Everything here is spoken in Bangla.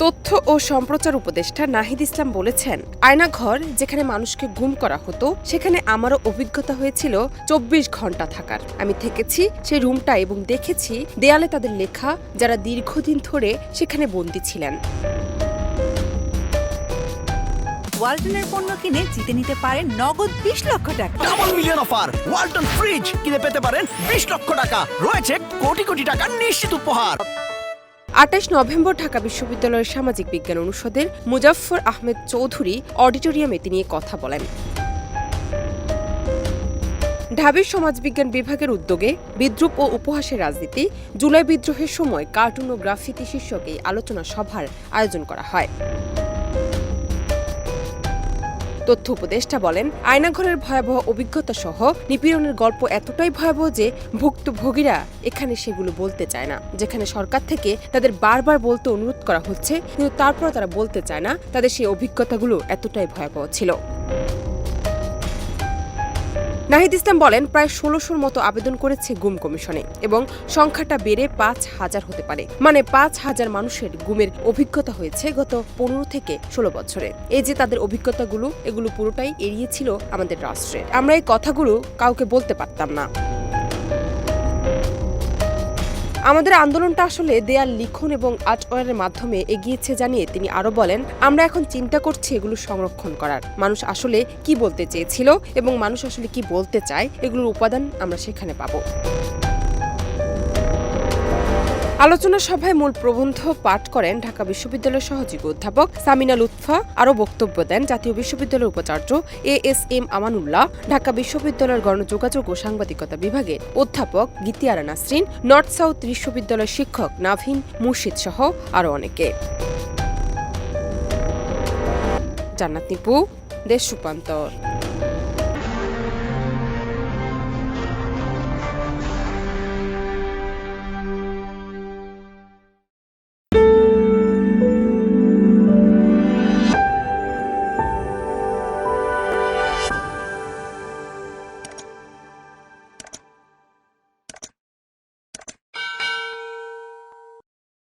তথ্য ও সম্প্রচার উপদেষ্টা নাহিদ ইসলাম বলেছেন, আয়নাঘর যেখানে মানুষকে গুম করা হতো সেখানে আমারও অভিজ্ঞতা হয়েছিল ২৪ ঘন্টা থাকার। আমি থেকেছি সেই রুমটা এবং দেখেছি দেয়ালে তাদের লেখা যারা দীর্ঘদিন ধরে সেখানে বন্দী ছিলেন। ওয়ালটনের পণ্য কিনে জিতে নিতে পারেন নগদ ২০ লক্ষ টাকা। Double million offer! Walton fridge কিনে পেতে পারেন ২০ লক্ষ টাকা। রয়েছে কোটি কোটি টাকার নিশ্চিত উপহার। ২৮ নভেম্বর ঢাকা বিশ্ববিদ্যালয়ের সামাজিক বিজ্ঞান অনুষদের মুজাফফর আহমেদ চৌধুরী অডিটোরিয়ামে তিনি কথা বলেন। ঢাবির সমাজবিজ্ঞান বিভাগের উদ্যোগে বিদ্রুপ ও উপহাসের রাজনীতি, জুলাই বিদ্রোহের সময় কার্টুন ও গ্রাফিতি শীর্ষক এই আলোচনা সভার আয়োজন করা হয়। তথ্য উপদেষ্টা বলেন, আয়নাঘরের ভয়াবহ অভিজ্ঞতা সহ নিপীড়নের গল্প এতটাই ভয়াবহ যে ভুক্তভোগীরা এখানে সেগুলো বলতে চায় না। যেখানে সরকার থেকে তাদের বারবার বলতে অনুরোধ করা হচ্ছে, কিন্তু তারপর তারা বলতে চায় না, তাদের সেই অভিজ্ঞতাগুলো এতটাই ভয়াবহ ছিল। নাহিদ ইসলাম বলেন, প্রায় ১৬০০-র মতো আবেদন করেছে গুম কমিশনে এবং সংখ্যাটা বেড়ে ৫,০০০ হতে পারে। মানে ৫,০০০ মানুষের গুমের অভিজ্ঞতা হয়েছে গত ১৫ থেকে ১৬ বছরে। এই যে তাদের অভিজ্ঞতাগুলো, এগুলো পুরোটাই এড়িয়েছিল আমাদের রাষ্ট্রে। আমরা এই কথাগুলো কাউকে বলতে পারতাম না। আমাদের আন্দোলনটা আসলে দেয়াল লিখন এবং আর্টওয়্যারের মাধ্যমে এগিয়েছে জানিয়ে তিনি আরো বলেন, আমরা এখন চিন্তা করছি এগুলো সংরক্ষণ করার। মানুষ আসলে কি বলতে চেয়েছিল এবং মানুষ আসলে কি বলতে চায়, এগুলোর উপাদান আমরা সেখানে পাবো। আলোচনা সভায় মূল প্রবন্ধ পাঠ করেন ঢাকা বিশ্ববিদ্যালয়ের সহযোগী অধ্যাপক সামিনা লুৎফা। আরও বক্তব্য দেন জাতীয় বিশ্ববিদ্যালয়ের উপাচার্য এএসএম আমানুল্লাহ, ঢাকা বিশ্ববিদ্যালয়ের গণযোগাযোগ ও সাংবাদিকতা বিভাগের অধ্যাপক গীতিয়ারা নাসরিন, নর্থ সাউথ বিশ্ববিদ্যালয়ের শিক্ষক নাভিন মুর্শিদ সহ আরও অনেকে। জান্নাত নিপু, দেশ রূপান্তর।